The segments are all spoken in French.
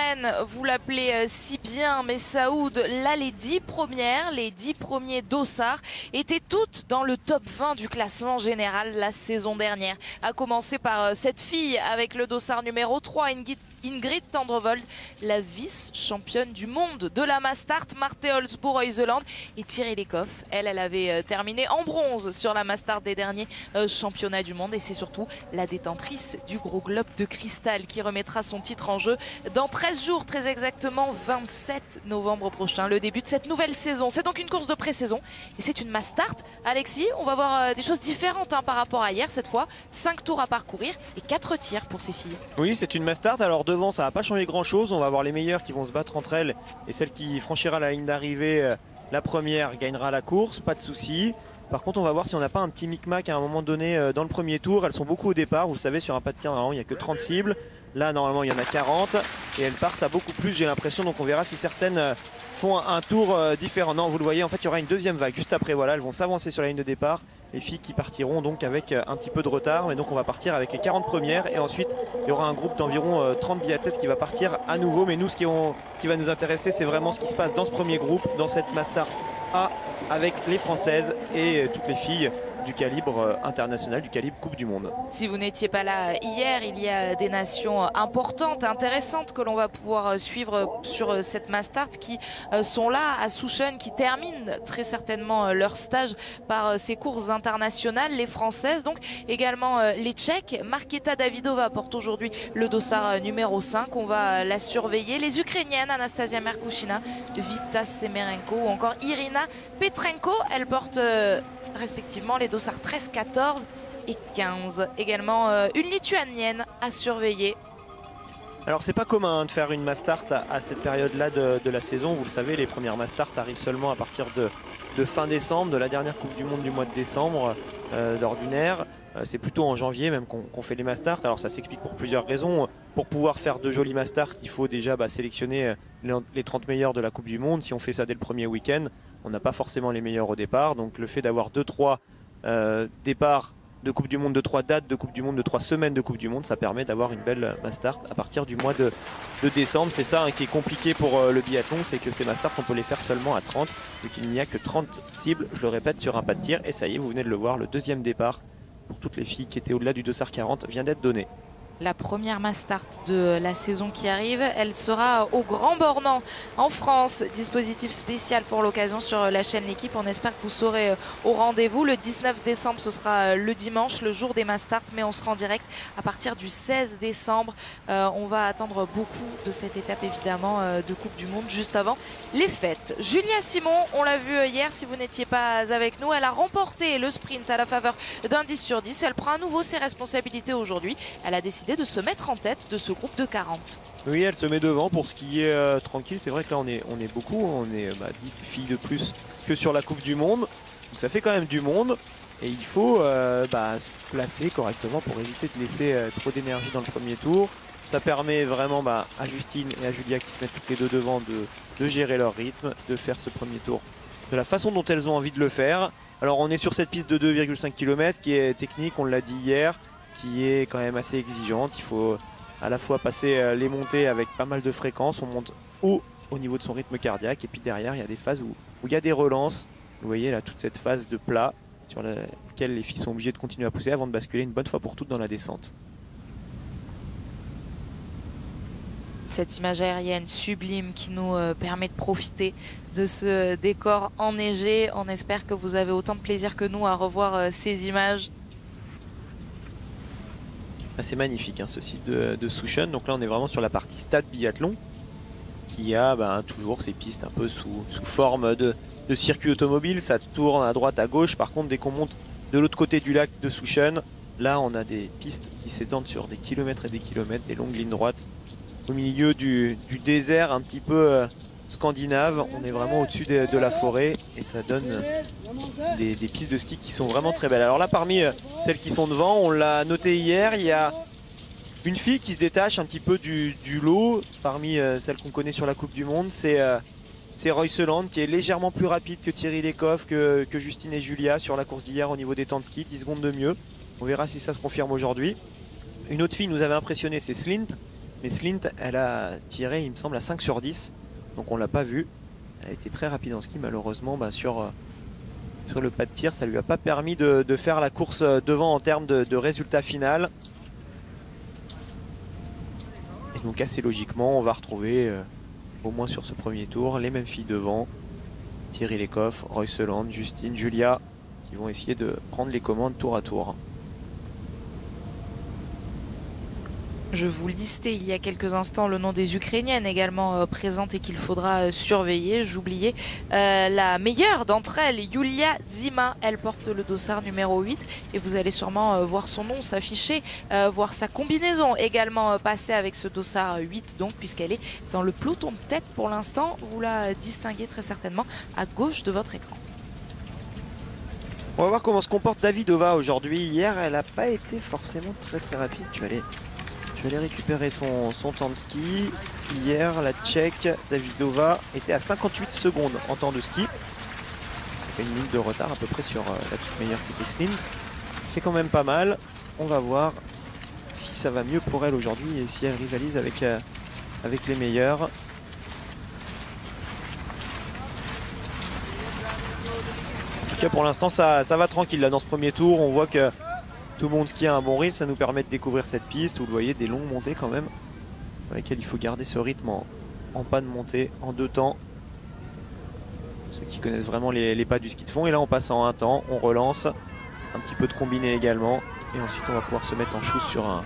semaine, vous l'appelez si bien, mais Saoud, là les 10 premières, les 10 premiers dossards étaient toutes dans le top 20 du classement général la saison dernière. À commencer par cette fille avec le dossard numéro 3, Ingrid Tendrevold, la vice-championne du monde de la Mastart, Marte Holzbourg-Heuseland, et Thierry Lecoff. Elle avait terminé en bronze sur la Mastart des derniers championnats du monde, et c'est surtout la détentrice du gros globe de cristal qui remettra son titre en jeu dans 13 jours, très exactement 27 novembre prochain, le début de cette nouvelle saison. C'est donc une course de pré-saison et c'est une Mastart. Alexis, on va voir des choses différentes par rapport à hier cette fois. 5 tours à parcourir et 4 tirs pour ces filles. Oui, c'est une Mastart. Alors devant, ça va pas changer grand chose. On va voir les meilleures qui vont se battre entre elles, et celle qui franchira la ligne d'arrivée, la première, gagnera la course, pas de souci. Par contre, on va voir si on n'a pas un petit micmac à un moment donné dans le premier tour. Elles sont beaucoup au départ, vous le savez, sur un pas de tir normalement il n'y a que 30 cibles. Là normalement il y en a 40 et elles partent à beaucoup plus, j'ai l'impression. Donc on verra si certaines font un tour différent. Non, vous le voyez, en fait il y aura une deuxième vague juste après. Voilà, elles vont s'avancer sur la ligne de départ. Les filles qui partiront donc avec un petit peu de retard, mais donc on va partir avec les 40 premières, et ensuite il y aura un groupe d'environ 30 biathlètes qui va partir à nouveau. Mais nous, ce qui va nous intéresser, c'est vraiment ce qui se passe dans ce premier groupe, dans cette Mastart A, avec les Françaises et toutes les filles du calibre international, du calibre Coupe du Monde. Si vous n'étiez pas là hier, il y a des nations importantes, intéressantes que l'on va pouvoir suivre sur cette Mastart qui sont là à Souchon, qui terminent très certainement leur stage par ces courses internationales. Les Françaises, donc également les Tchèques. Markéta Davidova porte aujourd'hui le dossard numéro 5. On va la surveiller. Les Ukrainiennes, Anastasia Merkushina, Vita Semerenko ou encore Irina Petrenko. Elles portent respectivement les dossards 13, 14 et 15. Également une Lituanienne à surveiller. Alors c'est pas commun de faire une Mastart à cette période-là de la saison. Vous le savez, les premières Mastart arrivent seulement à partir de fin décembre, de la dernière Coupe du Monde du mois de décembre d'ordinaire. C'est plutôt en janvier même qu'on fait les Mastart. Alors ça s'explique pour plusieurs raisons. Pour pouvoir faire de jolies Mastart, il faut déjà sélectionner les 30 meilleurs de la Coupe du Monde. Si on fait ça dès le premier week-end, on n'a pas forcément les meilleurs au départ. Donc le fait d'avoir 2-3 départs de Coupe du Monde, 2-3 dates de Coupe du Monde, 2-3 semaines de Coupe du Monde, ça permet d'avoir une belle Mastart à partir du mois de décembre. C'est ça qui est compliqué pour le biathlon, c'est que ces Mastart, on peut les faire seulement à 30, vu qu'il n'y a que 30 cibles, je le répète, sur un pas de tir. Et ça y est, vous venez de le voir, le deuxième départ pour toutes les filles qui étaient au-delà du dossard 40 vient d'être donné. La première Mastart de la saison qui arrive, elle sera au Grand Bornand en France. Dispositif spécial pour l'occasion sur la chaîne L'équipe. On espère que vous serez au rendez-vous. Le 19 décembre, ce sera le dimanche, le jour des Mastart, mais on sera en direct à partir du 16 décembre. On va attendre beaucoup de cette étape évidemment de Coupe du Monde juste avant les fêtes. Julia Simon, on l'a vu hier, si vous n'étiez pas avec nous, elle a remporté le sprint à la faveur d'un 10 sur 10. Elle prend à nouveau ses responsabilités aujourd'hui. Elle a décidé de se mettre en tête de ce groupe de 40. Oui, elle se met devant pour ce qui est tranquille. C'est vrai que là on est beaucoup, on est 10 filles de plus que sur la Coupe du Monde. Donc ça fait quand même du monde et il faut se placer correctement pour éviter de laisser trop d'énergie dans le premier tour. Ça permet vraiment à Justine et à Julia qui se mettent toutes les deux devant de gérer leur rythme, de faire ce premier tour de la façon dont elles ont envie de le faire. Alors on est sur cette piste de 2,5 km qui est technique, on l'a dit hier, qui est quand même assez exigeante. Il faut à la fois passer les montées avec pas mal de fréquence. On monte haut au niveau de son rythme cardiaque, et puis derrière il y a des phases où il y a des relances. Vous voyez là toute cette phase de plat sur laquelle les filles sont obligées de continuer à pousser avant de basculer une bonne fois pour toutes dans la descente. Cette image aérienne sublime qui nous permet de profiter de ce décor enneigé. On espère que vous avez autant de plaisir que nous à revoir ces images. C'est magnifique ce site de Souchon. Donc là on est vraiment sur la partie stade biathlon qui a toujours ces pistes un peu sous forme de circuit automobile. Ça tourne à droite à gauche. Par contre dès qu'on monte de l'autre côté du lac de Souchon, là on a des pistes qui s'étendent sur des kilomètres et des kilomètres, des longues lignes droites au milieu du désert un petit peu scandinave. On est vraiment au-dessus de la forêt et ça donne des pistes de ski qui sont vraiment très belles. Alors là parmi celles qui sont devant, on l'a noté hier, il y a une fille qui se détache un petit peu du lot parmi celles qu'on connaît sur la Coupe du Monde. C'est Reuseland qui est légèrement plus rapide que Thierry Lecoff, que Justine et Julia sur la course d'hier au niveau des temps de ski, 10 secondes de mieux. On verra si ça se confirme aujourd'hui. Une autre fille nous avait impressionné, c'est Slint, Mais Slint, elle a tiré, il me semble, à 5 sur 10. Donc on l'a pas vu. Elle a été très rapide en ski, malheureusement, sur le pas de tir, ça lui a pas permis de faire la course devant en termes de résultat final. Et donc assez logiquement, on va retrouver, au moins sur ce premier tour, les mêmes filles devant. Thierry Lecoff, Royseland, Justine, Julia, qui vont essayer de prendre les commandes tour à tour. Je vous listais il y a quelques instants le nom des Ukrainiennes également présentes et qu'il faudra surveiller. J'oubliais la meilleure d'entre elles, Yulia Zima. Elle porte le dossard numéro 8 et vous allez sûrement voir son nom s'afficher, voir sa combinaison également passer avec ce dossard 8 donc, puisqu'elle est dans le peloton de tête pour l'instant. Vous la distinguez très certainement à gauche de votre écran. On va voir comment se comporte Davidova aujourd'hui. Hier, elle n'a pas été forcément très rapide. Je vais aller récupérer son temps de ski. Hier, la Tchèque Davidova était à 58 secondes en temps de ski. Une minute de retard à peu près sur la toute meilleure qui était Slint. C'est quand même pas mal. On va voir si ça va mieux pour elle aujourd'hui et si elle rivalise avec les meilleurs. En tout cas, pour l'instant, ça va tranquille là dans ce premier tour. On voit que tout le monde skie à un bon rythme, ça nous permet de découvrir cette piste. Vous le voyez, des longues montées quand même, dans lesquelles il faut garder ce rythme en pas de montée, en 2 temps. Ceux qui connaissent vraiment les pas du ski de fond. Et là, on passe en 1 temps, on relance. Un petit peu de combiné également. Et ensuite, on va pouvoir se mettre en chousse sur un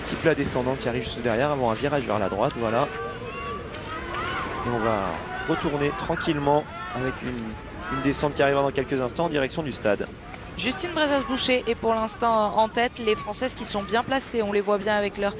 petit plat descendant qui arrive juste derrière, avant un virage vers la droite. Voilà. Et on va retourner tranquillement avec une descente qui arrivera dans quelques instants en direction du stade. Justine Brezas-Boucher est pour l'instant en tête. Les Françaises qui sont bien placées, on les voit bien avec leur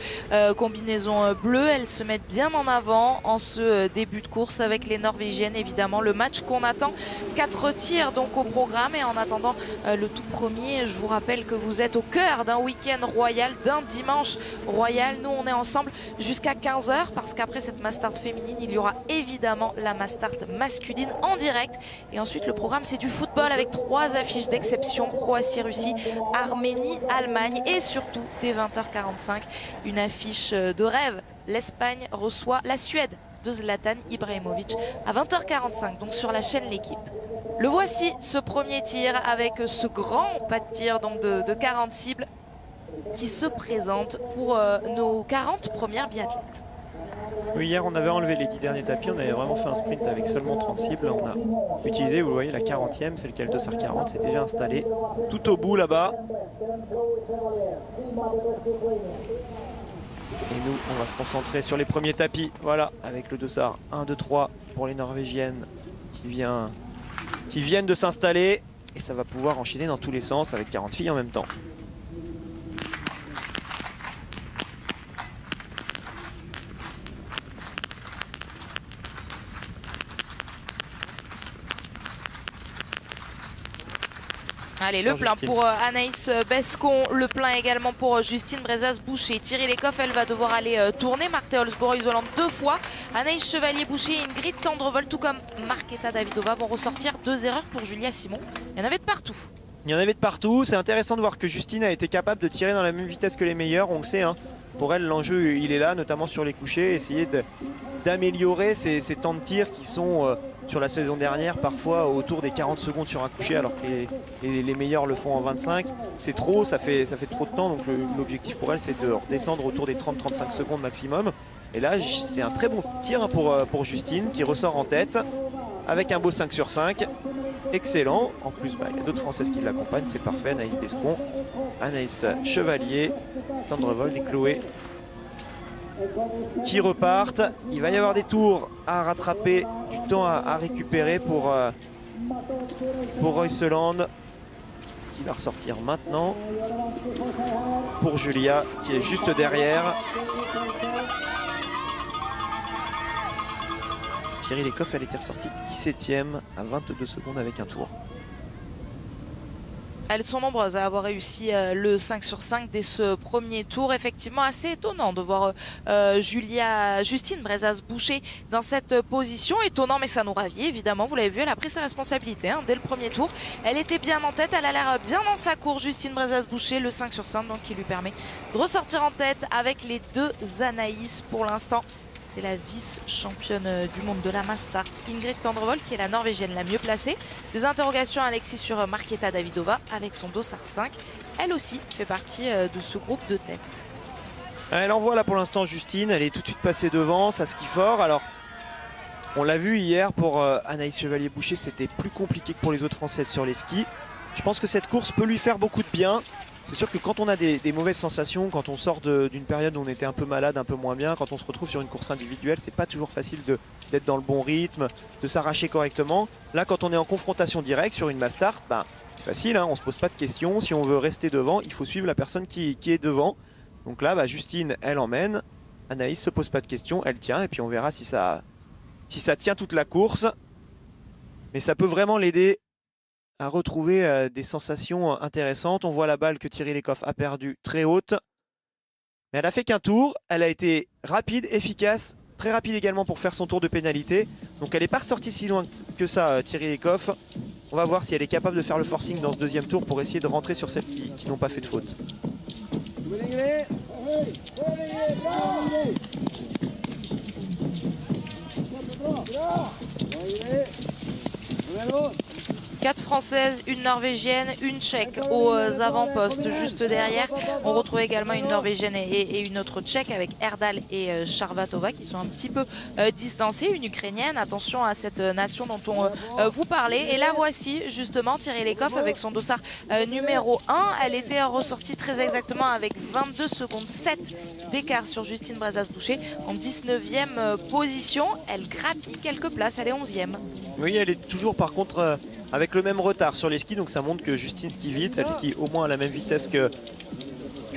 combinaison bleue. Elles se mettent bien en avant en ce début de course avec les Norvégiennes évidemment. Le match qu'on attend, 4 tirs donc au programme. Et en attendant le tout premier, je vous rappelle que vous êtes au cœur d'un week-end royal, d'un dimanche royal. Nous on est ensemble jusqu'à 15 h parce qu'après cette Mastart féminine, il y aura évidemment la Mastart masculine en direct. Et ensuite le programme c'est du football avec 3 affiches d'exception. Croatie-Russie, Arménie, Allemagne et surtout dès 20h45 une affiche de rêve. L'Espagne reçoit la Suède de Zlatan Ibrahimovic à 20h45 donc sur la chaîne L'équipe. Le voici ce premier tir avec ce grand pas de tir donc de 40 cibles qui se présente pour nos 40 premières biathlètes. Oui, hier on avait enlevé les 10 derniers tapis, on avait vraiment fait un sprint avec seulement 30 cibles. On a utilisé, vous voyez, la 40e, c'est lequel dossard 40, c'est déjà installé tout au bout là-bas. Et nous, on va se concentrer sur les premiers tapis, voilà, avec le dossard 1, 2, 3 pour les Norvégiennes qui viennent de s'installer. Et ça va pouvoir enchaîner dans tous les sens avec 40 filles en même temps. Allez, le plein pour Anaïs Bescon, le plein également pour Justine Brezas-Boucher. Thierry Lecoff, elle va devoir aller tourner. Marthe Holzboe-Royseland 2 fois. Anaïs Chevalier-Boucher et Ingrid Tendrevol, tout comme Marketa Davidova, vont ressortir 2 erreurs pour Julia Simon. Il y en avait de partout. Il y en avait de partout. C'est intéressant de voir que Justine a été capable de tirer dans la même vitesse que les meilleurs. On le sait, hein. Pour elle, l'enjeu, il est là, notamment sur les couchers. Essayer d'améliorer ces temps de tir qui sont... sur la saison dernière, parfois autour des 40 secondes sur un coucher, alors que les meilleurs le font en 25. C'est trop, ça fait trop de temps. Donc l'objectif pour elle, c'est de redescendre autour des 30-35 secondes maximum. Et là, c'est un très bon tir pour Justine, qui ressort en tête avec un beau 5 sur 5. Excellent. En plus, il y a d'autres Françaises qui l'accompagnent, c'est parfait. Anaïs Bescon, Anaïs Chevalier, Tendrevol et Chloé qui repartent. Il va y avoir des tours à rattraper, du temps à récupérer pour Royseland qui va ressortir maintenant, pour Julia qui est juste derrière. Thierry Lecoff, elle était ressortie 17e à 22 secondes avec un tour. Elles sont nombreuses à avoir réussi le 5 sur 5 dès ce premier tour. Effectivement, assez étonnant de voir Justine Brezas-Boucher dans cette position. Étonnant, mais ça nous ravit évidemment. Vous l'avez vu, elle a pris sa responsabilité dès le premier tour. Elle était bien en tête, elle a l'air bien dans sa course. Justine Brezas-Boucher, le 5 sur 5 donc, qui lui permet de ressortir en tête avec les 2 Anaïs pour l'instant. C'est la vice-championne du monde de la Mastart, Ingrid Tendrevold, qui est la Norvégienne la mieux placée. Des interrogations Alexis sur Markéta Davidova avec son dossard 5. Elle aussi fait partie de ce groupe de tête. Elle envoie là pour l'instant Justine, elle est tout de suite passée devant, ça skie fort. Alors on l'a vu hier pour Anaïs Chevalier-Boucher, c'était plus compliqué que pour les autres Françaises sur les skis. Je pense que cette course peut lui faire beaucoup de bien. C'est sûr que quand on a des mauvaises sensations, quand on sort d'une période où on était un peu malade, un peu moins bien, quand on se retrouve sur une course individuelle, c'est pas toujours facile d'être dans le bon rythme, de s'arracher correctement. Là, quand on est en confrontation directe sur une Mastart, c'est facile, on se pose pas de questions. Si on veut rester devant, il faut suivre la personne qui est devant. Donc là, Justine, elle emmène. Anaïs se pose pas de questions, elle tient, et puis on verra si ça tient toute la course. Mais ça peut vraiment l'aider à retrouver des sensations intéressantes. On voit la balle que Thierry Lecoff a perdue très haute. Mais elle a fait qu'un tour. Elle a été rapide, efficace, très rapide également pour faire son tour de pénalité. Donc elle n'est pas ressortie si loin que ça, Thierry Lecoff. On va voir si elle est capable de faire le forcing dans ce deuxième tour pour essayer de rentrer sur celles qui n'ont pas fait de faute. 4 Françaises, une Norvégienne, une Tchèque aux avant-postes juste derrière. On retrouve également une Norvégienne et une autre Tchèque avec Erdal et Charvatova qui sont un petit peu distancées. Une Ukrainienne, attention à cette nation dont on vous parlait. Et là voici justement Thierry Lecoff avec son dossard numéro 1. Elle était ressortie très exactement avec 22 secondes 7 d'écart sur Justine Brezas-Boucher en 19e position. Elle grappille quelques places, elle est 11e. Oui, elle est toujours par contre avec le même retard sur les skis, donc ça montre que Justine skie vite, elle skie au moins à la même vitesse que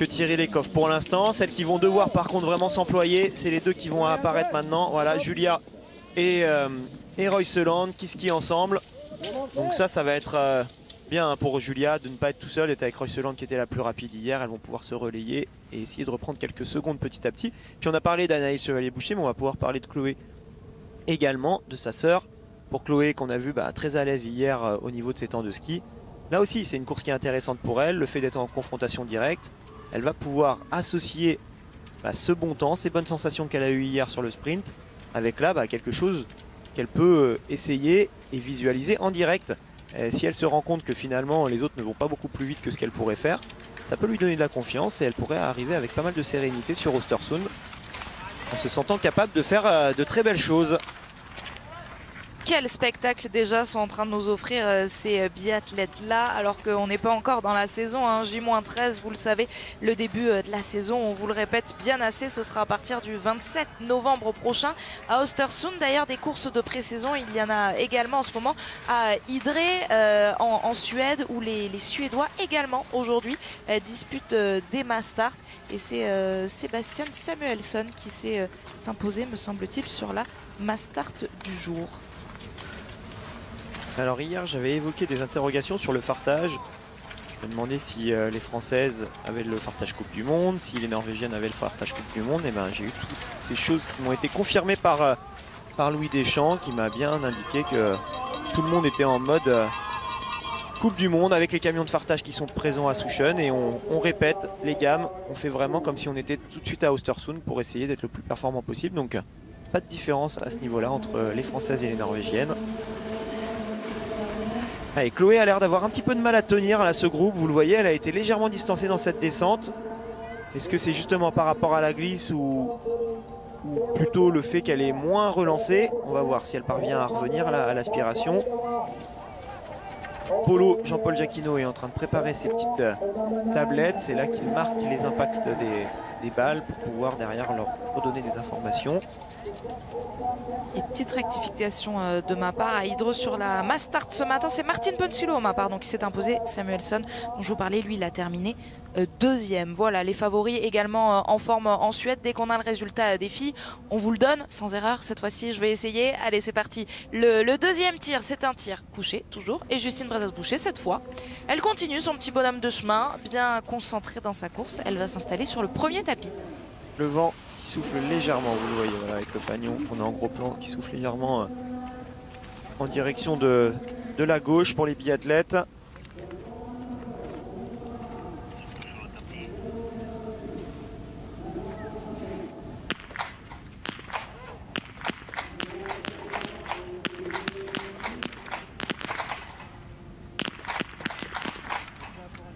Thierry Lecoff pour l'instant. Celles qui vont devoir par contre vraiment s'employer, c'est les deux qui vont apparaître maintenant. Voilà, Julia et Royseland qui skient ensemble. Donc ça va être bien pour Julia de ne pas être tout seul, d'être avec Royseland qui était la plus rapide hier. Elles vont pouvoir se relayer et essayer de reprendre quelques secondes petit à petit. Puis on a parlé d'Anaïs Chevalier-Boucher, mais on va pouvoir parler de Chloé également, de sa sœur. Pour Chloé qu'on a vu très à l'aise hier au niveau de ses temps de ski. Là aussi c'est une course qui est intéressante pour elle, le fait d'être en confrontation directe. Elle va pouvoir associer ce bon temps, ces bonnes sensations qu'elle a eues hier sur le sprint, avec là quelque chose qu'elle peut essayer et visualiser en direct. Et si elle se rend compte que finalement les autres ne vont pas beaucoup plus vite que ce qu'elle pourrait faire, ça peut lui donner de la confiance et elle pourrait arriver avec pas mal de sérénité sur Östersund en se sentant capable de faire de très belles choses. Quel spectacle déjà sont en train de nous offrir ces biathlètes-là, alors qu'on n'est pas encore dans la saison, J-13, vous le savez, le début de la saison, on vous le répète bien assez, ce sera à partir du 27 novembre prochain à Östersund. D'ailleurs, des courses de pré-saison, il y en a également en ce moment à Idre en Suède, où les Suédois également aujourd'hui disputent des Mastart. Et c'est Sebastian Samuelsson qui s'est imposé, me semble-t-il, sur la Mastart du jour. Alors hier j'avais évoqué des interrogations sur le fartage. Je me demandais si les Françaises avaient le fartage Coupe du Monde, si les Norvégiennes avaient le fartage Coupe du Monde. Et j'ai eu toutes ces choses qui m'ont été confirmées par Louis Deschamps, qui m'a bien indiqué que tout le monde était en mode Coupe du Monde avec les camions de fartage qui sont présents à Souchon. Et on répète les gammes, on fait vraiment comme si on était tout de suite à Östersund pour essayer d'être le plus performant possible. Donc pas de différence à ce niveau-là entre les Françaises et les Norvégiennes. Allez, Chloé a l'air d'avoir un petit peu de mal à tenir là, ce groupe, vous le voyez, elle a été légèrement distancée dans cette descente. Est-ce que c'est justement par rapport à la glisse ou plutôt le fait qu'elle est moins relancée? On va voir si elle parvient à revenir à l'aspiration. Polo, Jean-Paul Jacquinot est en train de préparer ses petites tablettes. C'est là qu'il marque les impacts des balles pour pouvoir derrière leur redonner des informations. Et petite rectification de ma part à Idre sur la Mastart ce matin, c'est Martin Ponsulo qui s'est imposé. Samuelsson dont je vous parlais, lui il a terminé deuxième. Voilà, les favoris également en forme en Suède. Dès qu'on a le résultat des filles, on vous le donne sans erreur. Cette fois-ci, je vais essayer. Allez, c'est parti. Le deuxième tir, c'est un tir couché, toujours. Et Justine Brezas-Boucher, cette fois, elle continue son petit bonhomme de chemin, bien concentrée dans sa course. Elle va s'installer sur le premier tapis. Le vent qui souffle légèrement, vous le voyez, voilà, avec le fanion qu'on a en gros plan, qui souffle légèrement en direction de la gauche pour les biathlètes.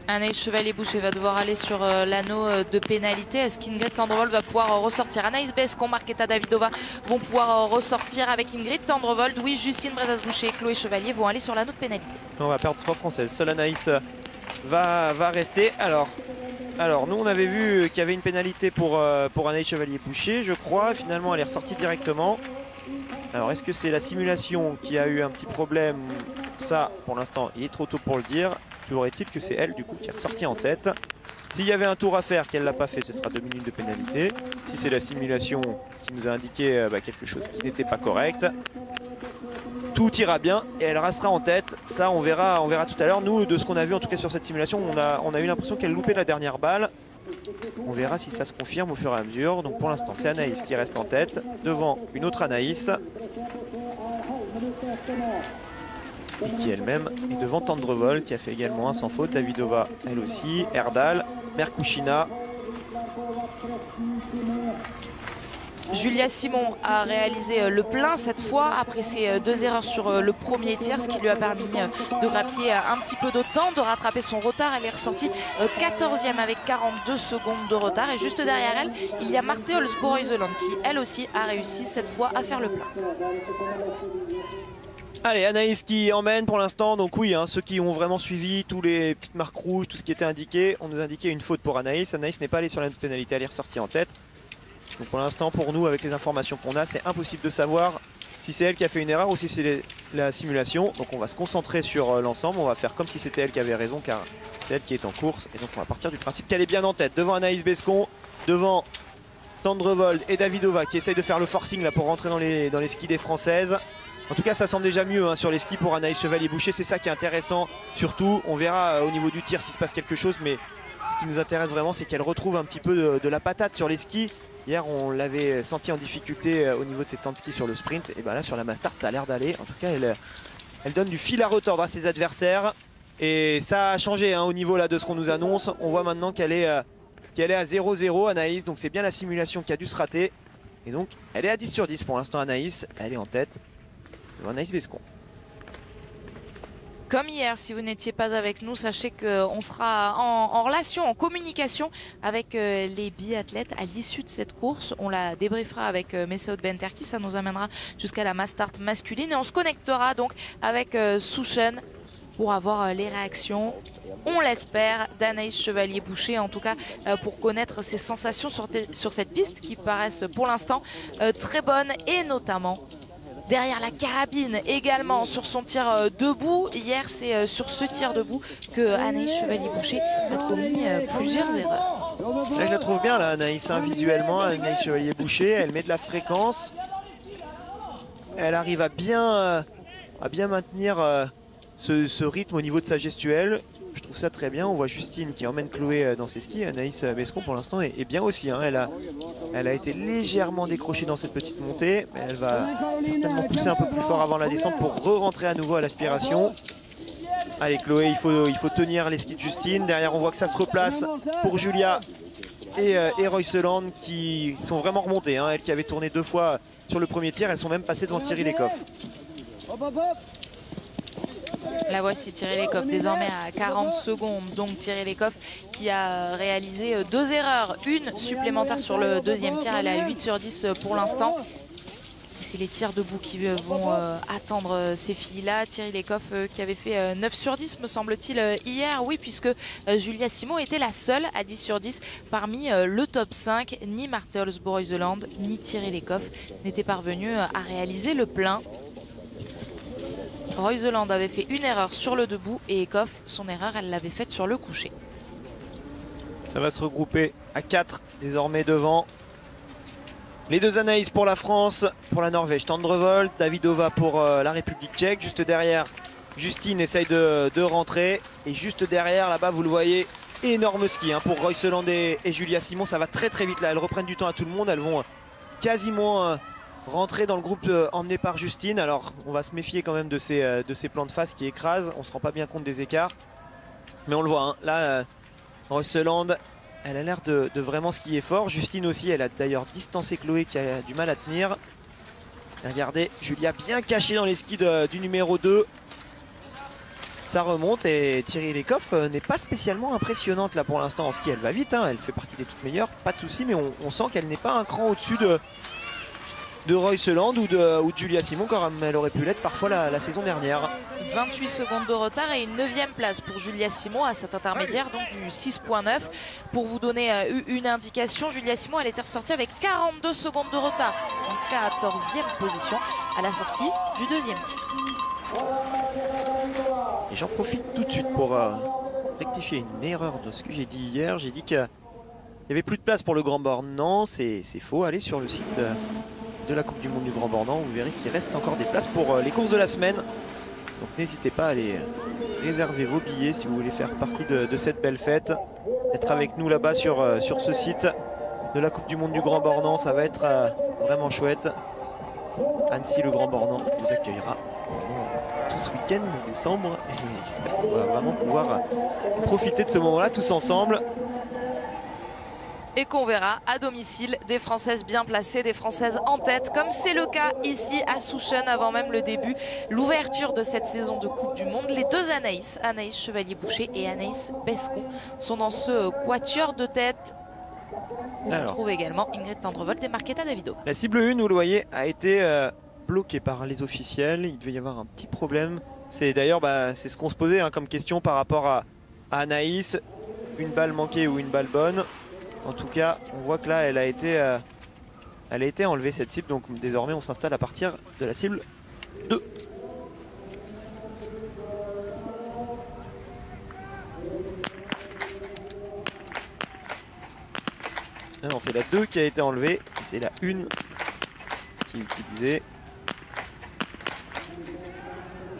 Anaïs Chevalier-Boucher va devoir aller sur l'anneau de pénalité. Est-ce qu'Ingrid Tendrevold va pouvoir ressortir? Anaïs Bescon, Marketa Davidova vont pouvoir ressortir avec Ingrid Tendrevold. Oui, Justine Brezas-Boucher et Chloé Chevalier vont aller sur l'anneau de pénalité. On va perdre 3 Françaises. Seule Anaïs va rester. Alors, nous, on avait vu qu'il y avait une pénalité pour Anaïs Chevalier-Boucher, je crois. Finalement, elle est ressortie directement. Alors, est-ce que c'est la simulation qui a eu un petit problème? Ça, pour l'instant, il est trop tôt pour le dire. Toujours est-il que c'est elle, du coup, qui est ressortie en tête. S'il y avait un tour à faire qu'elle ne l'a pas fait, ce sera 2 minutes de pénalité. Si c'est la simulation qui nous a indiqué quelque chose qui n'était pas correct, tout ira bien et elle restera en tête. Ça, on verra tout à l'heure. Nous, de ce qu'on a vu en tout cas sur cette simulation, on a eu l'impression qu'elle loupait la dernière balle. On verra si ça se confirme au fur et à mesure. Donc pour l'instant, c'est Anaïs qui reste en tête, devant une autre Anaïs, qui elle-même est devant Tendrevold, qui a fait également un sans faute. Davidova, elle aussi. Erdal, Merkushina. Julia Simon a réalisé le plein cette fois après ses 2 erreurs sur le premier tir, ce qui lui a permis de grappiller un petit peu de temps, de rattraper son retard. Elle est ressortie 14e avec 42 secondes de retard. Et juste derrière elle, il y a Marte Olsborg-Heuseland qui, elle aussi, a réussi cette fois à faire le plein. Allez, Anaïs qui emmène pour l'instant. Donc oui, ceux qui ont vraiment suivi tous les petites marques rouges, tout ce qui était indiqué, on nous indiquait une faute pour Anaïs. Anaïs n'est pas allée sur la pénalité, elle est ressortie en tête. Donc pour l'instant, pour nous, avec les informations qu'on a, c'est impossible de savoir si c'est elle qui a fait une erreur ou si c'est la simulation. Donc on va se concentrer sur l'ensemble, on va faire comme si c'était elle qui avait raison, car c'est elle qui est en course. Et donc on va partir du principe qu'elle est bien en tête, devant Anaïs Bescon, devant Tendrevold et Davidova qui essayent de faire le forcing là, pour rentrer dans les skis des Françaises. En tout cas, ça semble déjà mieux sur les skis pour Anaïs Chevalier-Boucher. C'est ça qui est intéressant. Surtout, on verra au niveau du tir s'il se passe quelque chose. Mais ce qui nous intéresse vraiment, c'est qu'elle retrouve un petit peu de la patate sur les skis. Hier, on l'avait senti en difficulté au niveau de ses temps de ski sur le sprint. Et bien là, sur la Mastart, ça a l'air d'aller. En tout cas, elle donne du fil à retordre à ses adversaires. Et ça a changé au niveau là, de ce qu'on nous annonce. On voit maintenant qu'elle est à 0-0, Anaïs. Donc c'est bien la simulation qui a dû se rater. Et donc, elle est à 10 sur 10 pour l'instant, Anaïs. Elle est en tête. Anaïs Bescon. Comme hier, si vous n'étiez pas avec nous, sachez qu'on sera en relation, en communication avec les biathlètes à l'issue de cette course. On la débriefera avec Messaoud Benterki, ça nous amènera jusqu'à la Mastart masculine. Et on se connectera donc avec Souchen pour avoir les réactions, on l'espère, d'Anaïs Chevalier-Boucher, en tout cas pour connaître ses sensations sur cette piste qui paraissent pour l'instant très bonnes, et notamment derrière la carabine également sur son tir debout. Hier, c'est sur ce tir debout que Anaïs Chevalier-Boucher a commis plusieurs erreurs. Là, je la trouve bien, là, Anaïs, visuellement. Anaïs Chevalier-Boucher, elle met de la fréquence. Elle arrive à bien maintenir ce rythme au niveau de sa gestuelle. Je trouve ça très bien. On voit Justine qui emmène Chloé dans ses skis. Anaïs Bescon pour l'instant est bien aussi. Elle a été légèrement décrochée dans cette petite montée. Mais elle va certainement pousser un peu plus fort avant la descente pour re-rentrer à nouveau à l'aspiration. Allez Chloé, il faut tenir les skis de Justine. Derrière on voit que ça se replace pour Julia et Reuseland qui sont vraiment remontées. Elles qui avaient tourné 2 fois sur le premier tir, elles sont même passées devant Thierry Lecoff. La voici Thierry Lecoff désormais à 40 secondes. Donc Thierry Lecoff qui a réalisé 2 erreurs, une supplémentaire sur le deuxième tir. Elle est à 8 sur 10 pour l'instant. C'est les tirs debout qui vont attendre ces filles-là. Thierry Lecoff qui avait fait 9 sur 10 me semble-t-il hier. Oui, puisque Julia Simon était la seule à 10 sur 10 parmi le top 5. Ni Marte Olsborg-Heuseland ni Thierry Lecoff n'étaient parvenus à réaliser le plein. Reuseland avait fait une erreur sur le debout et Lecoff, son erreur, elle l'avait faite sur le coucher. Ça va se regrouper à 4 désormais devant. Les deux Anaïs pour la France, pour la Norvège Tendrevold, Davidova pour la République tchèque. Juste derrière, Justine essaye de rentrer. Et juste derrière, là-bas, vous le voyez, énorme ski pour Royseland et Julia Simon. Ça va très très vite là, elles reprennent du temps à tout le monde. Elles vont quasiment rentrer dans le groupe emmené par Justine. Alors on va se méfier quand même de ces plans de face qui écrasent. On ne se rend pas bien compte des écarts. Mais on le voit, là, Royseland, elle a l'air de vraiment skier fort. Justine aussi, elle a d'ailleurs distancé Chloé qui a du mal à tenir. Et regardez, Julia bien cachée dans les skis du numéro 2. Ça remonte et Thierry Lecoff n'est pas spécialement impressionnante là pour l'instant en ski. Elle va vite, elle fait partie des toutes meilleures, pas de souci, mais on sent qu'elle n'est pas un cran au-dessus de Royseland ou de Julia Simon comme elle aurait pu l'être parfois la saison dernière. 28 secondes de retard et une 9e place pour Julia Simon à cet intermédiaire donc du 6.9. Pour vous donner une indication, Julia Simon elle était ressortie avec 42 secondes de retard en 14e position à la sortie du 2e tir. Et j'en profite tout de suite pour rectifier une erreur de ce que j'ai dit hier. J'ai dit qu'il n'y avait plus de place pour le Grand Bornand. C'est faux. Allez sur le site de la Coupe du Monde du Grand Bornand. Vous verrez qu'il reste encore des places pour les courses de la semaine. Donc n'hésitez pas à aller réserver vos billets si vous voulez faire partie de cette belle fête. Être avec nous là-bas sur ce site de la Coupe du Monde du Grand Bornand. Ça va être vraiment chouette. Annecy, le Grand Bornand, vous accueillera tout ce week-end de décembre et j'espère qu'on va vraiment pouvoir profiter de ce moment-là tous ensemble. Et qu'on verra à domicile des Françaises bien placées, des Françaises en tête, comme c'est le cas ici à Souchen avant même le début, l'ouverture de cette saison de Coupe du Monde. Les deux Anaïs, Anaïs Chevalier-Boucher et Anaïs Bescon, sont dans ce quatuor de tête. Où on trouve également Ingrid Tendrevold et Marketa Davidova. La cible 1, vous le voyez, a été bloqué par les officiels. Il devait y avoir un petit problème. C'est d'ailleurs c'est ce qu'on se posait comme question par rapport à Anaïs. Une balle manquée ou une balle bonne. En tout cas, on voit que là, elle a été enlevée cette cible. Donc désormais, on s'installe à partir de la cible 2. Non, c'est la 2 qui a été enlevée. C'est la 1 qui est utilisée.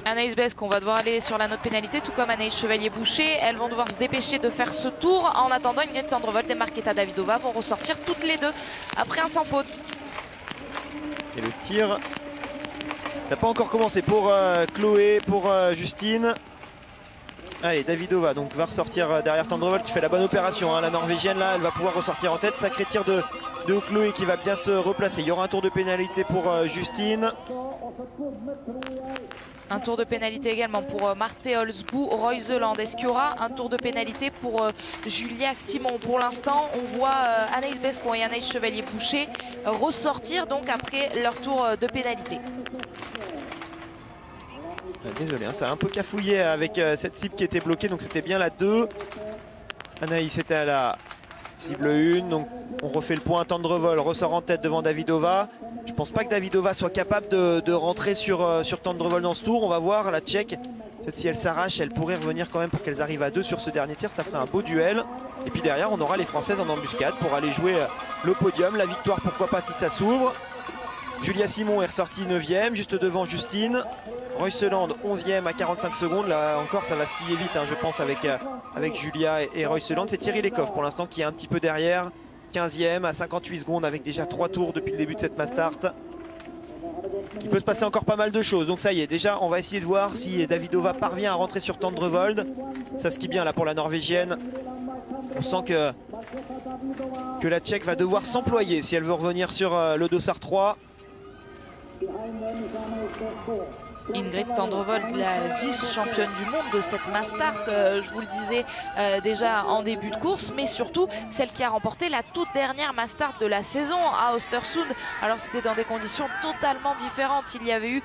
Anaïs Bescon va devoir aller sur la note pénalité, tout comme Anaïs Chevalier-Boucher. Elles vont devoir se dépêcher de faire ce tour. En attendant, Ingrid Tendrevold et Marketa Davidova vont ressortir toutes les deux après un sans faute. Et le tir n'a pas encore commencé pour Chloé, pour Justine. Allez, Davidova donc va ressortir derrière Tendrevold qui fait la bonne opération. La Norvégienne là, elle va pouvoir ressortir en tête. Sacré tir de Chloé qui va bien se replacer. Il y aura un tour de pénalité pour Justine. Un tour de pénalité également pour Marte Holzbou, Royseland. Est-ce qu'il y aura un tour de pénalité pour Julia Simon? Pour l'instant, on voit Anaïs Bescon et Anaïs Chevalier-Boucher ressortir donc après leur tour de pénalité. Désolé, ça a un peu cafouillé avec cette cible qui était bloquée, donc c'était bien la 2. Anaïs était à la cible 1, donc on refait le point. Tendrevold ressort en tête devant Davidova. Je pense pas que Davidova soit capable de rentrer sur Tendrevold dans ce tour. On va voir la Tchèque. Peut-être si elle s'arrache, elle pourrait revenir quand même pour qu'elles arrivent à 2 sur ce dernier tir. Ça ferait un beau duel. Et puis derrière, on aura les Françaises en embuscade pour aller jouer le podium. La victoire, pourquoi pas si ça s'ouvre. Julia Simon est ressortie 9e, juste devant Justine. Royseland 11e à 45 secondes. Là encore, ça va skier vite, je pense, avec Julia et Royseland. C'est Thierry Lecoff pour l'instant qui est un petit peu derrière. 15e à 58 secondes avec déjà 3 tours depuis le début de cette mass start. Il peut se passer encore pas mal de choses. Donc ça y est, déjà on va essayer de voir si Davidova parvient à rentrer sur Tendrevold. Ça skie bien là pour la Norvégienne. On sent que la Tchèque va devoir s'employer si elle veut revenir sur le dossard 3. Ingrid Tendrevold, la vice-championne du monde de cette mass start, je vous le disais déjà en début de course, mais surtout celle qui a remporté la toute dernière mass start de la saison à Östersund. Alors c'était dans des conditions totalement différentes, il y avait eu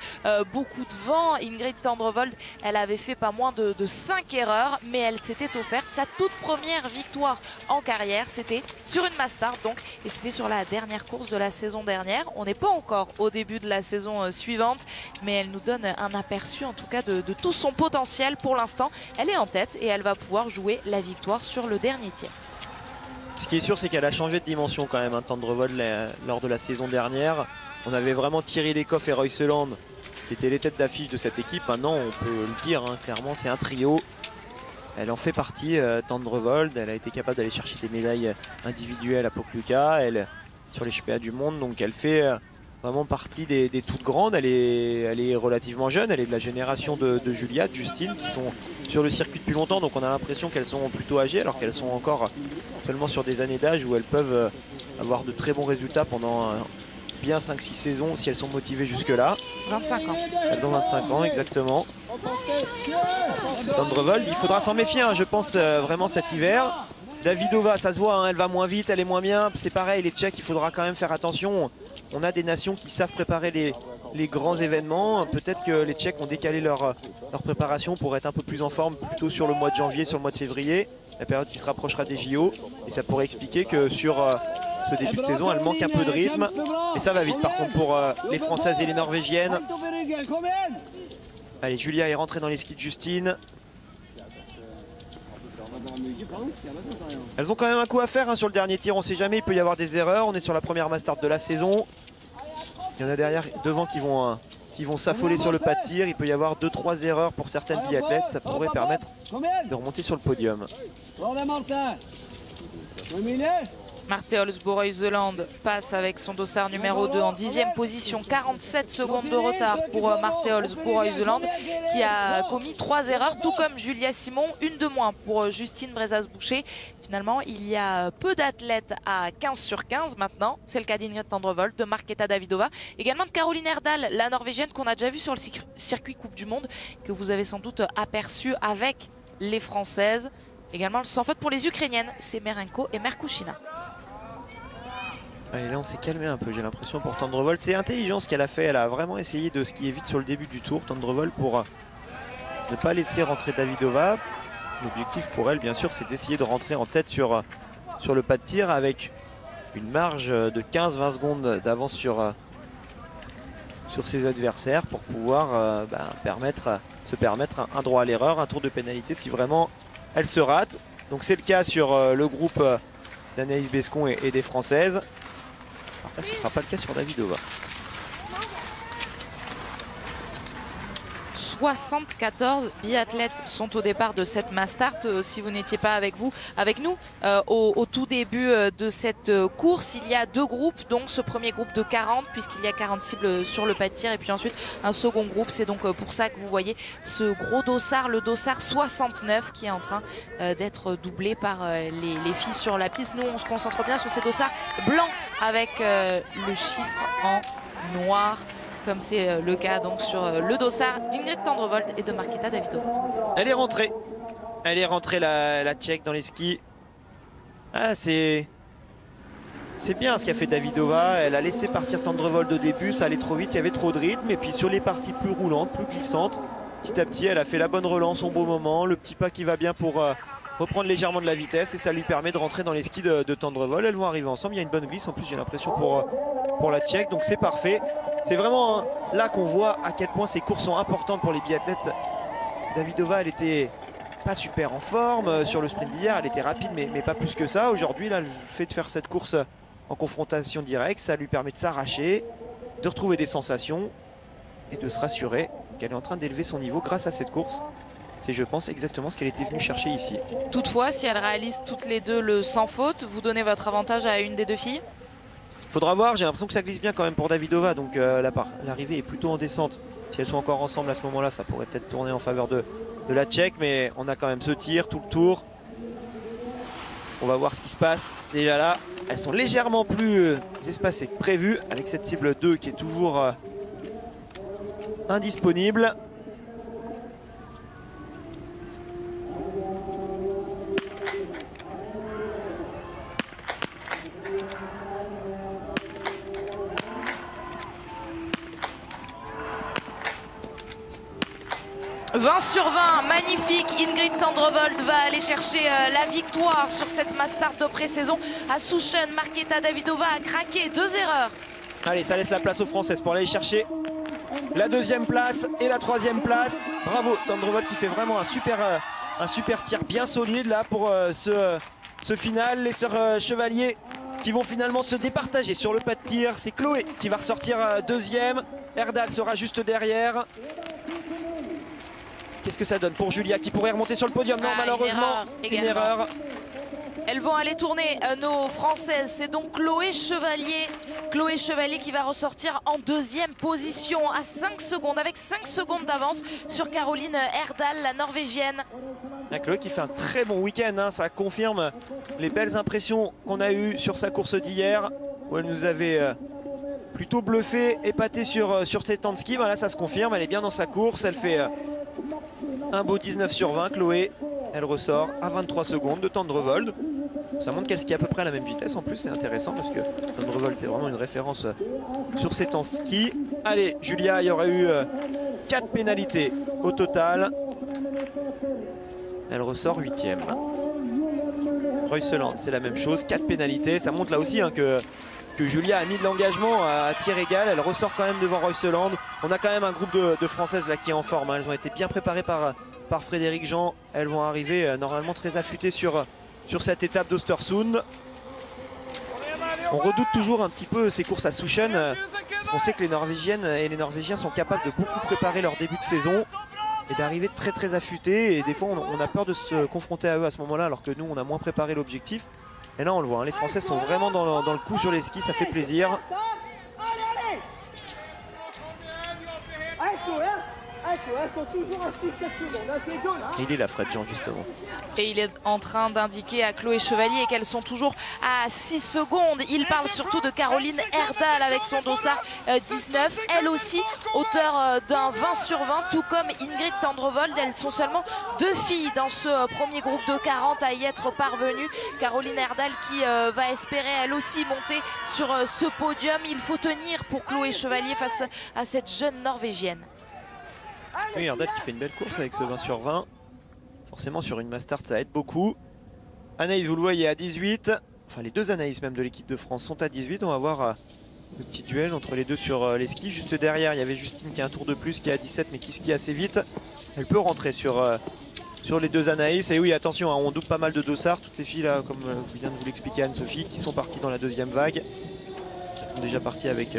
beaucoup de vent. Ingrid Tendrevold, elle avait fait pas moins de 5 erreurs, mais elle s'était offerte sa toute première victoire en carrière. C'était sur une mass start donc, et c'était sur la dernière course de la saison dernière. On n'est pas encore au début de la saison suivante, mais elle nous donne un aperçu en tout cas de tout son potentiel. Pour l'instant, elle est en tête et elle va pouvoir jouer la victoire sur le dernier tir. Ce qui est sûr, c'est qu'elle a changé de dimension quand même, Tendrevold, lors de la saison dernière. On avait vraiment Thierry Lecoff et Royceland qui étaient les têtes d'affiche de cette équipe. Maintenant, on peut le dire, clairement, c'est un trio. Elle en fait partie, Tendrevold. Elle a été capable d'aller chercher des médailles individuelles à Pokljuka, elle sur les championnats du monde. Donc elle fait vraiment partie des toutes grandes. Elle est relativement jeune. Elle est de la génération de Julia, de Justine, qui sont sur le circuit depuis longtemps. Donc on a l'impression qu'elles sont plutôt âgées, alors qu'elles sont encore seulement sur des années d'âge où elles peuvent avoir de très bons résultats pendant bien 5-6 saisons si elles sont motivées jusque-là. 25 ans. Elles ont 25 ans, exactement. Tendrevold, il faudra s'en méfier, je pense, vraiment cet hiver. Davidova, ça se voit, elle va moins vite, elle est moins bien. C'est pareil, les Tchèques, il faudra quand même faire attention. On a des nations qui savent préparer les grands événements. Peut-être que les Tchèques ont décalé leur préparation pour être un peu plus en forme plutôt sur le mois de janvier, sur le mois de février, la période qui se rapprochera des JO. Et ça pourrait expliquer que sur ce début de saison, elle manque un peu de rythme. Et ça va vite par contre pour les Françaises et les Norvégiennes. Allez, Julia est rentrée dans les skis de Justine. Elles ont quand même un coup à faire sur le dernier tir, on ne sait jamais, il peut y avoir des erreurs. On est sur la première mass start de la saison. Il y en a derrière, devant qui vont s'affoler sur le pas de tir. Il peut y avoir 2-3 erreurs pour certaines biathlètes, ça pourrait permettre de remonter sur le podium. Marte Olsbo-Reuseland passe avec son dossard numéro 2 en 10e position. 47 secondes de retard pour Marte Olsbo-Reuseland qui a commis 3 erreurs, tout comme Julia Simon, une de moins pour Justine Brezas-Boucher. Finalement, il y a peu d'athlètes à 15 sur 15 maintenant. C'est le cas d'Ingrid Tendrevold, de Marketa Davidova, également de Caroline Herdahl, la Norvégienne qu'on a déjà vue sur le circuit Coupe du Monde, que vous avez sans doute aperçu avec les Françaises. Également sans faute pour les Ukrainiennes, Semerenko et Merkushina. Allez, là on s'est calmé un peu, j'ai l'impression, pour Tendrevold. C'est intelligent ce qu'elle a fait, elle a vraiment essayé de skier vite sur le début du tour, Tendrevold, pour ne pas laisser rentrer Davidova. L'objectif pour elle, bien sûr, c'est d'essayer de rentrer en tête sur le pas de tir avec une marge de 15-20 secondes d'avance sur ses adversaires pour pouvoir se permettre un droit à l'erreur, un tour de pénalité si vraiment elle se rate. Donc c'est le cas sur le groupe d'Anaïs Bescon et des Françaises. Après, ce ne sera pas le cas sur Davidova. 74 biathlètes sont au départ de cette mass start. Si vous n'étiez pas avec nous au tout début de cette course, il y a 2 groupes, donc ce premier groupe de 40 puisqu'il y a 40 cibles sur le pas de tir et puis ensuite un second groupe. C'est donc pour ça que vous voyez ce gros dossard, le dossard 69 qui est en train d'être doublé par les filles sur la piste. Nous on se concentre bien sur ces dossards blancs avec le chiffre en noir, comme c'est le cas donc sur le dossard d'Ingrid Tendrevold et de Marketa Davidova. Elle est rentrée la Tchèque dans les skis. Ah, c'est bien ce qu'a fait Davidova. Elle a laissé partir Tendrevold au début, ça allait trop vite, il y avait trop de rythme. Et puis sur les parties plus roulantes, plus glissantes, petit à petit elle a fait la bonne relance au bon moment, le petit pas qui va bien pour reprendre légèrement de la vitesse, et ça lui permet de rentrer dans les skis de Tendrevold. Elles vont arriver ensemble, il y a une bonne glisse en plus, j'ai l'impression, pour la Tchèque, donc c'est parfait. C'est vraiment là qu'on voit à quel point ces courses sont importantes pour les biathlètes. Davidova, elle était pas super en forme sur le sprint d'hier, elle était rapide mais pas plus que ça. Aujourd'hui, là, le fait de faire cette course en confrontation directe, ça lui permet de s'arracher, de retrouver des sensations et de se rassurer qu'elle est en train d'élever son niveau grâce à cette course. C'est, je pense, exactement ce qu'elle était venue chercher ici. Toutefois, si elles réalisent toutes les deux le sans faute, vous donnez votre avantage à une des 2 filles? Faudra voir, j'ai l'impression que ça glisse bien quand même pour Davidova, donc l'arrivée est plutôt en descente. Si elles sont encore ensemble à ce moment-là, ça pourrait peut-être tourner en faveur de la Tchèque, mais on a quand même ce tir, tout le tour. On va voir ce qui se passe. Déjà là, elles sont légèrement plus espacées que prévu, avec cette cible 2 qui est toujours indisponible. « 20 sur 20, magnifique. Ingrid Tendrevold va aller chercher la victoire sur cette mass start de pré-saison. À Souchen, Marketa Davidova a craqué, 2 erreurs. Allez, ça laisse la place aux Françaises pour aller chercher la 2e place et la 3e place. Bravo Tendrevold qui fait vraiment un super tir bien solide là pour se ce final. Les sœurs Chevalier qui vont finalement se départager sur le pas de tir. C'est Chloé qui va ressortir deuxième. Erdal sera juste derrière. Qu'est-ce que ça donne pour Julia qui pourrait remonter sur le podium? Non, malheureusement, une erreur. Elles vont aller tourner nos Françaises. C'est donc Chloé Chevalier. Chloé Chevalier qui va ressortir en deuxième position à 5 secondes, avec 5 secondes d'avance sur Caroline Erdal, la Norvégienne. Chloé qui fait un très bon week-end, hein. Ça confirme les belles impressions qu'on a eues sur sa course d'hier, où elle nous avait plutôt bluffé, épaté sur ses temps de ski. Voilà, ça se confirme, elle est bien dans sa course, elle fait un beau 19 sur 20. Chloé, elle ressort à 23 secondes de Tendrevold. Ça montre qu'elle skie à peu près à la même vitesse en plus, c'est intéressant parce que Tendrevold c'est vraiment une référence sur ses temps de ski. Allez Julia, il y aurait eu 4 pénalités au total. Elle ressort 8e. Reuseland c'est la même chose, 4 pénalités. Ça montre là aussi hein, que Julia a mis de l'engagement à tir égal. Elle ressort quand même devant Reuseland. On a quand même un groupe de Françaises là qui est en forme, hein. Elles ont été bien préparées par Frédéric Jean. Elles vont arriver normalement très affûtées sur cette étape d'Östersund. On redoute toujours un petit peu ces courses à Souchen, parce qu'on sait que les Norvégiennes et les Norvégiens sont capables de beaucoup préparer leur début de saison et d'arriver très affûtés. Et des fois on a peur de se confronter à eux à ce moment-là, alors que nous on a moins préparé l'objectif. Et là on le voit, hein, les Français sont vraiment dans le coup sur les skis, ça fait plaisir. Et il est là Fred Jean justement. Et il est en train d'indiquer à Chloé Chevalier qu'elles sont toujours à 6 secondes. Il parle surtout de Caroline Erdal avec son dossard 19. Elle aussi auteur d'un 20 sur 20, tout comme Ingrid Tendrevold. Elles sont seulement 2 filles dans ce premier groupe de 40 à y être parvenues. Caroline Erdal qui va espérer elle aussi monter sur ce podium. Il faut tenir pour Chloé Chevalier face à cette jeune Norvégienne. Oui, Erdal qui fait une belle course avec ce 20 sur 20. Forcément sur une Mastart ça aide beaucoup. Anaïs, vous le voyez, à 18. Enfin les deux Anaïs même de l'équipe de France sont à 18. On va voir le petit duel entre les deux sur les skis. Juste derrière il y avait Justine qui a un tour de plus, qui est à 17 mais qui skie assez vite. Elle peut rentrer sur les deux Anaïs. Et oui attention, hein, on double pas mal de dossards. Toutes ces filles là, comme vient de vous l'expliquer Anne-Sophie, qui sont parties dans la deuxième vague. Elles sont déjà parties avec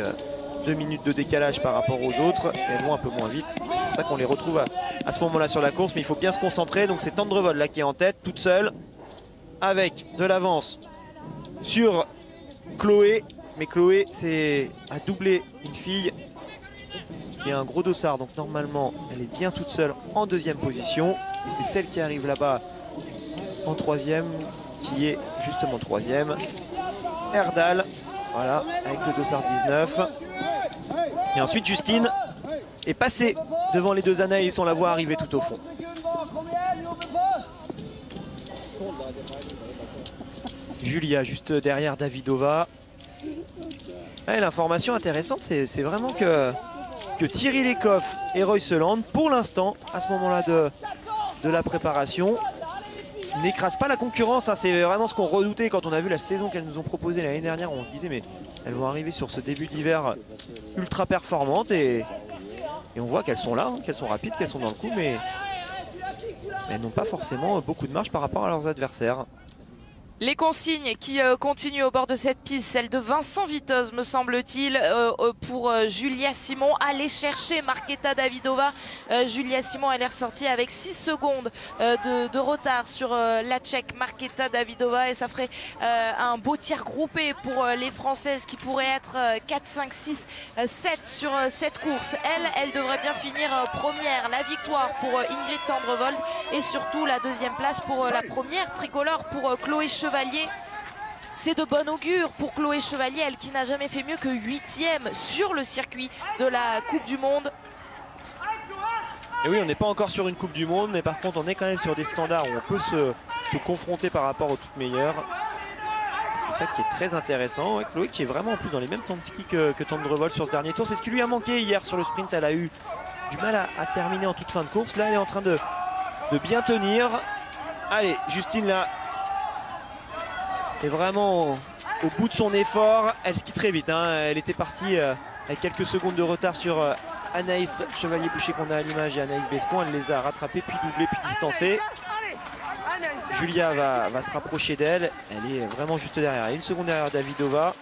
2 minutes de décalage par rapport aux autres. Et elles vont un peu moins vite. C'est pour ça qu'on les retrouve à ce moment-là sur la course, mais il faut bien se concentrer. Donc c'est Tendrevold là qui est en tête, toute seule, avec de l'avance sur Chloé. Mais Chloé, c'est à doubler une fille qui a un gros dossard. Donc normalement, elle est bien toute seule en deuxième position. Et c'est celle qui arrive là-bas en troisième, qui est justement troisième. Erdal, voilà, avec le dossard 19. Et ensuite Justine est passée devant les deux Anaïs, on la voit arriver tout au fond. Julia juste derrière Davidova. Ouais, l'information intéressante, c'est vraiment que Thierry Lecoff et Reuseland, pour l'instant, à ce moment-là de la préparation, n'écrasent pas la concurrence. Hein. C'est vraiment ce qu'on redoutait quand on a vu la saison qu'elles nous ont proposée l'année dernière. On se disait mais elles vont arriver sur ce début d'hiver ultra performantes et on voit qu'elles sont là, hein, qu'elles sont rapides, qu'elles sont dans le coup, mais elles n'ont pas forcément beaucoup de marge par rapport à leurs adversaires. Les consignes qui continuent au bord de cette piste, celle de Vincent Vitoz me semble-t-il, pour Julia Simon. Aller chercher Marketa Davidova. Julia Simon, elle est ressortie avec 6 secondes de retard sur la Tchèque Marketa Davidova, et ça ferait un beau tir groupé pour les Françaises qui pourraient être 4, 5, 6, 7 sur cette course. Elle devrait bien finir première. La victoire pour Ingrid Tendrevold et surtout la deuxième place pour la première tricolore pour Chloé Chevalier. C'est de bon augure pour Chloé Chevalier, elle qui n'a jamais fait mieux que 8e sur le circuit de la Coupe du Monde. Et oui, on n'est pas encore sur une Coupe du Monde, mais par contre on est quand même sur des standards où on peut se confronter par rapport aux toutes meilleures. C'est ça qui est très intéressant. Ouais, Chloé qui est vraiment en plus dans les mêmes temps de ski que Tendrevold sur ce dernier tour. C'est ce qui lui a manqué hier sur le sprint. Elle a eu du mal à terminer en toute fin de course. Là elle est en train de bien tenir. Allez, Justine là est vraiment au bout de son effort. Elle skie très vite, hein. Elle était partie avec quelques secondes de retard sur Anaïs Chevalier-Boucher qu'on a à l'image et Anaïs Bescon. Elle les a rattrapées, puis doublées, puis distancées. Julia va se rapprocher d'elle. Elle est vraiment juste derrière. Elle est 1 seconde derrière Davidova.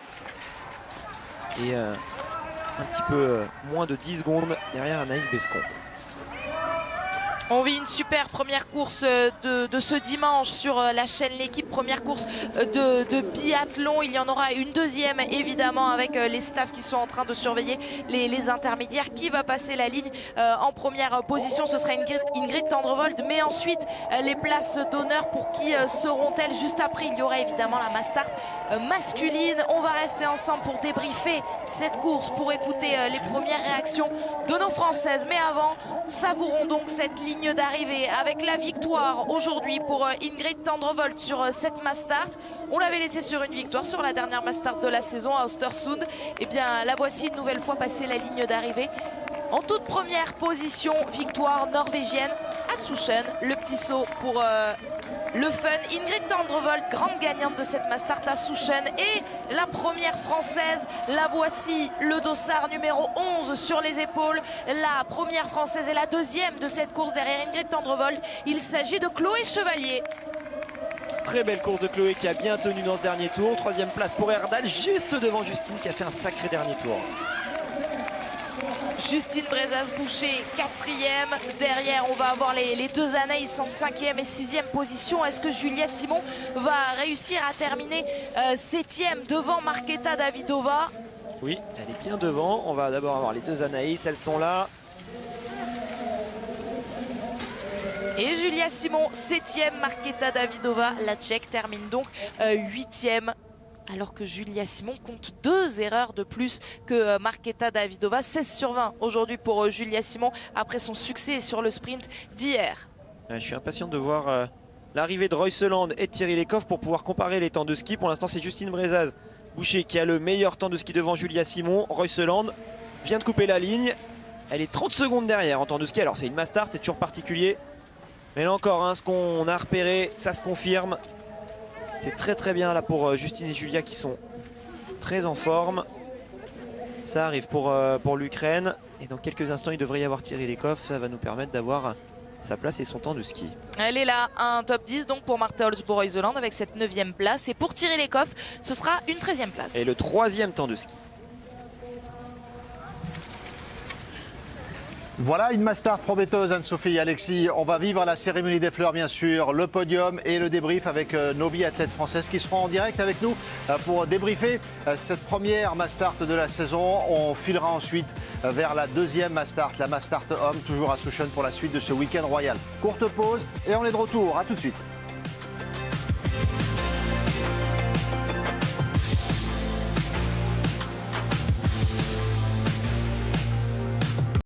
Et un petit peu moins de 10 secondes derrière Anaïs Bescon. On vit une super première course de ce dimanche sur la chaîne L'équipe. Première course de biathlon. Il y en aura une deuxième évidemment avec les staffs qui sont en train de surveiller les intermédiaires. Qui va passer la ligne en première position? Ce sera Ingrid Tendrevold. Mais ensuite, les places d'honneur, pour qui seront-elles? Juste après, il y aura évidemment la mass start masculine. On va rester ensemble pour débriefer cette course, pour écouter les premières réactions de nos Françaises. Mais avant, savourons donc cette ligne d'arrivée avec la victoire aujourd'hui pour Ingrid Tendrevold sur cette mass start. On l'avait laissé sur une victoire sur la dernière mass start de la saison à Östersund. Et bien la voici une nouvelle fois passée la ligne d'arrivée. En toute première position, victoire norvégienne à Souchen. Le petit saut pour le fun. Ingrid Tendrevold, grande gagnante de cette mass start à Souchen. Et la première française, la voici, le dossard numéro 11 sur les épaules. La première française et la deuxième de cette course derrière Ingrid Tendrevold. Il s'agit de Chloé Chevalier. Très belle course de Chloé qui a bien tenu dans ce dernier tour. 3e place pour Erdal, juste devant Justine qui a fait un sacré dernier tour. Justine Brezas-Boucher, 4e. Derrière, on va avoir les deux Anaïs en 5e et 6e position. Est-ce que Julia Simon va réussir à terminer 7e devant Marketa Davidova? Oui, elle est bien devant. On va d'abord avoir les deux Anaïs, elles sont là. Et Julia Simon, 7e. Marketa Davidova, la Tchèque, termine donc 8e. Alors que Julia Simon compte 2 erreurs de plus que Marketa Davidova. 16/20 aujourd'hui pour Julia Simon après son succès sur le sprint d'hier. Je suis impatient de voir l'arrivée de Royseland et de Thierry Lecoff pour pouvoir comparer les temps de ski. Pour l'instant, c'est Justine Brezas-Boucher qui a le meilleur temps de ski devant Julia Simon. Royseland vient de couper la ligne. Elle est 30 secondes derrière en temps de ski. Alors c'est une mass start, c'est toujours particulier. Mais là encore, hein, ce qu'on a repéré, ça se confirme. C'est très bien là pour Justine et Julia qui sont très en forme. Ça arrive pour l'Ukraine. Et dans quelques instants, il devrait y avoir Thierry Lecoff. Ça va nous permettre d'avoir sa place et son temps de ski. Elle est là, un top 10 donc pour Martha Olsbo-Reuseland avec cette 9e place. Et pour Thierry Lecoff, ce sera une 13e place. Et le 3e temps de ski. Voilà une mass start prometteuse, Anne-Sophie et Alexis. On va vivre la cérémonie des fleurs, bien sûr, le podium et le débrief avec nos biathlètes françaises qui seront en direct avec nous pour débriefer cette première mass start de la saison. On filera ensuite vers la 2e mass start, la mass start homme, toujours à Souchen pour la suite de ce week-end royal. Courte pause et on est de retour. À tout de suite.